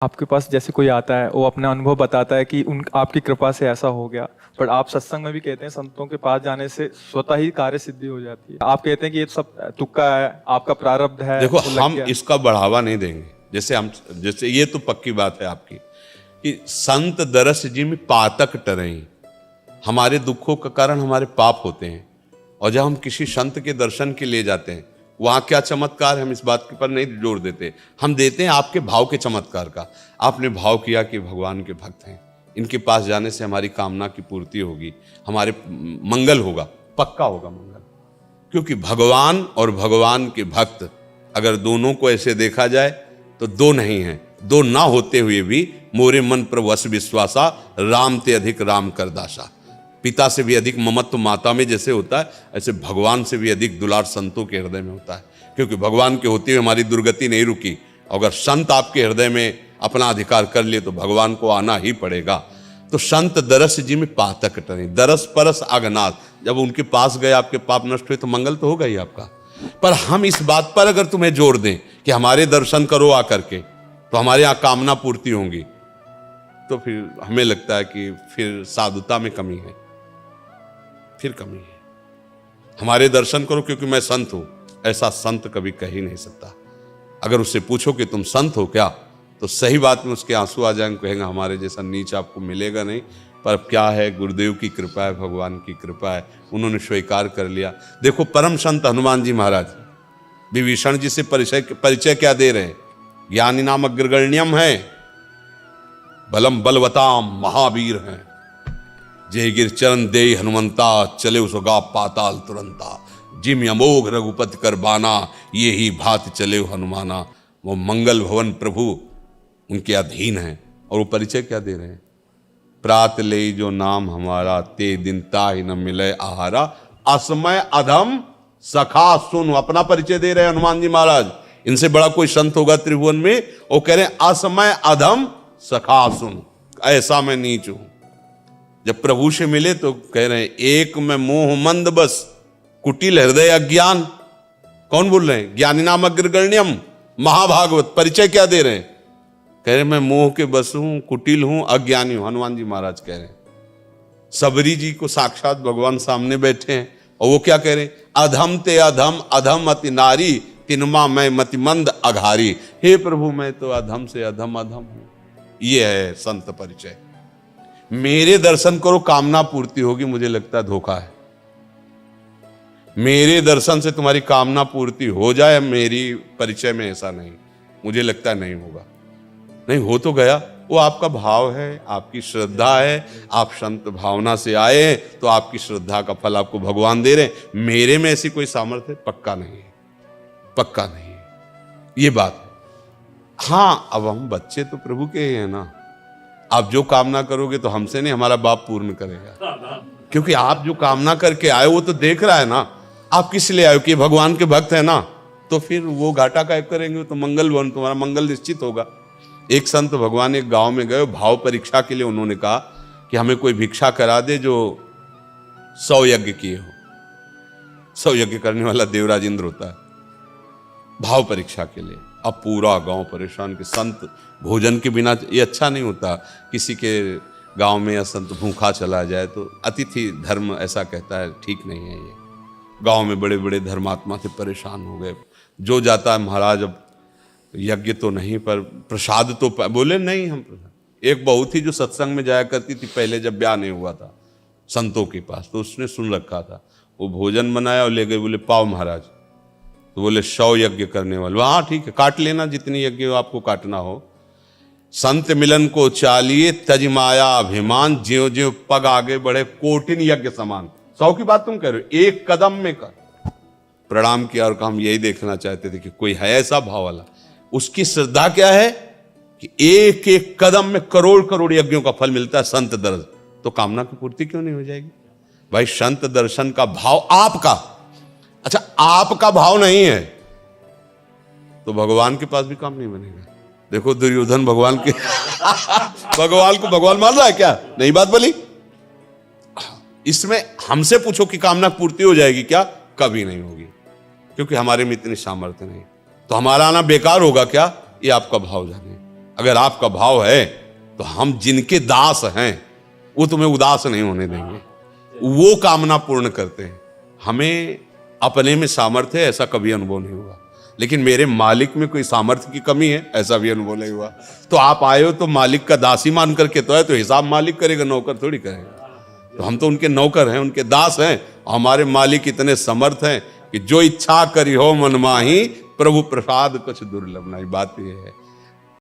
आपके पास जैसे कोई आता है वो अपना अनुभव बताता है कि उन आपकी कृपा से ऐसा हो गया, पर आप सत्संग में भी कहते हैं संतों के पास जाने से स्वतः ही कार्य सिद्धि हो जाती है। आप कहते हैं कि ये सब तुक्का है, आपका प्रारब्ध है, देखो वो लग हम गया। इसका बढ़ावा नहीं देंगे। जैसे ये तो पक्की बात है आपकी कि संत दरस जी में पातक टरई, हमारे दुखों का कारण हमारे पाप होते हैं। और जब हम किसी संत के दर्शन के लिए जाते हैं, वहां क्या चमत्कार है हम इस बात के पर नहीं जोर देते, हम देते हैं आपके भाव के चमत्कार का। आपने भाव किया कि भगवान के भक्त हैं, इनके पास जाने से हमारी कामना की पूर्ति होगी, हमारे मंगल होगा, पक्का होगा मंगल। क्योंकि भगवान और भगवान के भक्त अगर दोनों को ऐसे देखा जाए तो दो नहीं है, दो ना होते हुए भी मोरे मन पर वश विश्वासा, राम ते अधिक राम कर दासा। पिता से भी अधिक ममत्व माता में जैसे होता है, ऐसे भगवान से भी अधिक दुलार संतों के हृदय में होता है। क्योंकि भगवान के होते हुए हमारी दुर्गति नहीं रुकी। अगर संत आपके हृदय में अपना अधिकार कर लिए तो भगवान को आना ही पड़ेगा। तो संत दरस जी में पातक टरे, दरस परस अगनाथ, जब उनके पास गए आपके पाप नष्ट हुए तो मंगल तो होगा ही आपका। पर हम इस बात पर अगर तुम्हें जोर दें कि हमारे दर्शन करो आकर के तो हमारे यहाँ कामना पूर्ति होंगी, तो फिर हमें लगता है कि फिर साधुता में कमी है, फिर कमी है। हमारे दर्शन करो क्योंकि मैं संत हूं, ऐसा संत कभी कह ही नहीं सकता। अगर उससे पूछो कि तुम संत हो क्या, तो सही बात में उसके आंसू आ जाएंगे, कहेंगे हमारे जैसा नीच आपको मिलेगा नहीं। पर अब क्या है, गुरुदेव की कृपा है, भगवान की कृपा है, उन्होंने स्वीकार कर लिया। देखो परम संत हनुमान जी महाराज विभीषण जी से परिचय क्या दे रहे हैं, ज्ञानी नाम अग्रगण्यम है, बलम बलवताम महावीर हैं, जय गिर चरण दे हनुमंता, चले उसगा पाताल तुरंता, जिम अमोघ रघुपति कर बाना, ये ही भात चले हनुमाना। वो मंगल भवन प्रभु उनके अधीन है। और वो परिचय क्या दे रहे हैं, प्रात ले जो नाम हमारा, ते दिन ताहि न मिले आहारा, असमय अधम सखा सुन। अपना परिचय दे रहे हैं हनुमान जी महाराज। इनसे बड़ा कोई संत होगा त्रिभुवन में, वो कह रहे हैं असमय अधम सखा सुन, ऐसा मैं नीच हूं। जब प्रभु से मिले तो कह रहे हैं एक में मोह मंद बस, कुटिल हृदय अज्ञान। कौन बोल रहे हैं, ज्ञानी नाम अग्रगण्यम महाभागवत। परिचय क्या दे रहे हैं, कह रहे मैं मोह के बस हूं, कुटिल हूं, अज्ञानी हूं। हनुमान जी महाराज कह रहे हैं। सबरी जी को साक्षात भगवान सामने बैठे हैं और वो क्या कह रहे हैं, अधम ते अधम अधम अति नारी, तिनमा मैं मतिमंद अघारी। हे प्रभु मैं तो अधम से अधम अधम हूं। ये है संत परिचय। मेरे दर्शन करो कामना पूर्ति होगी, मुझे लगता है धोखा है। मेरे दर्शन से तुम्हारी कामना पूर्ति हो जाए, मेरी परिचय में ऐसा नहीं, मुझे लगता है नहीं होगा। नहीं हो तो गया, वो आपका भाव है, आपकी श्रद्धा है, आप संत भावना से आए हैं तो आपकी श्रद्धा का फल आपको भगवान दे रहे हैं। मेरे में ऐसी कोई सामर्थ्य पक्का नहीं है, पक्का नहीं है, ये बात है। हाँ अब हम बच्चे तो प्रभु के ही हैं ना। आप जो कामना करोगे तो हमसे नहीं, हमारा बाप पूर्ण करेगा। क्योंकि आप जो कामना करके आए वो तो देख रहा है ना, आप किस लिए आए कि भगवान के भक्त है ना, तो फिर वो घाटा काय करेंगे, तो मंगल भवन, तुम्हारा मंगल निश्चित होगा। एक संत भगवान एक गांव में गए, भाव परीक्षा के लिए उन्होंने कहा कि हमें कोई भिक्षा करा दे जो 100 यज्ञ किए हो। 100 यज्ञ करने वाला देवराज इंद्र होता है, भाव परीक्षा के लिए। अब पूरा गांव परेशान कि संत भोजन के बिना, ये अच्छा नहीं होता, किसी के गांव में या संत भूखा चला जाए तो अतिथि धर्म ऐसा कहता है, ठीक नहीं है ये। गांव में बड़े बड़े धर्मात्मा से परेशान हो गए। जो जाता है महाराज अब यज्ञ तो नहीं पर प्रसाद तो बोले नहीं हम प्रसाद। एक बहू थी जो सत्संग में जाया करती थी पहले, जब ब्याह नहीं हुआ था संतों के पास, तो उसने सुन रखा था। वो भोजन बनाया और ले गए, बोले पाओ महाराज। तो बोले 100 यज्ञ करने वाले, हाँ ठीक है काट लेना, जितनी यज्ञ हो आपको काटना हो। संत मिलन को चालिए तज माया अभिमान, ज्यो ज्यो पग आगे बढ़े कोटिन यज्ञ समान। 100 की बात तुम कह रहे हो, एक कदम में कर। प्रणाम किया और हम यही देखना चाहते थे कि कोई है ऐसा भाव वाला। उसकी श्रद्धा क्या है कि एक एक कदम में करोड़ करोड़ यज्ञों का फल मिलता है संत दर्शन, तो कामना की पूर्ति क्यों नहीं हो जाएगी भाई। संत दर्शन का भाव आपका, अच्छा आपका भाव नहीं है तो भगवान के पास भी काम नहीं बनेगा। देखो दुर्योधन भगवान के भगवान को भगवान मान रहा है क्या, नहीं बात बोली। इसमें हमसे पूछो कि कामना पूर्ति हो जाएगी क्या, कभी नहीं होगी, क्योंकि हमारे में इतनी सामर्थ्य नहीं। तो हमारा आना बेकार होगा क्या, ये आपका भाव जाने। अगर आपका भाव है तो हम जिनके दास हैं वो तुम्हें उदास नहीं होने देंगे, वो कामना पूर्ण करते हैं। हमें अपने में सामर्थ्य है ऐसा कभी अनुभव नहीं हुआ, लेकिन मेरे मालिक में कोई सामर्थ्य की कमी है ऐसा भी अनुभव नहीं हुआ। तो आप आए हो तो मालिक का दासी मान करके तो है, तो हिसाब मालिक करेगा, नौकर थोड़ी करेगा। तो हम तो उनके नौकर हैं, उनके दास हैं। हमारे मालिक इतने समर्थ हैं कि जो इच्छा करी हो मन माही, प्रभु प्रसाद कुछ दुर्लभ नहीं। बात यह है।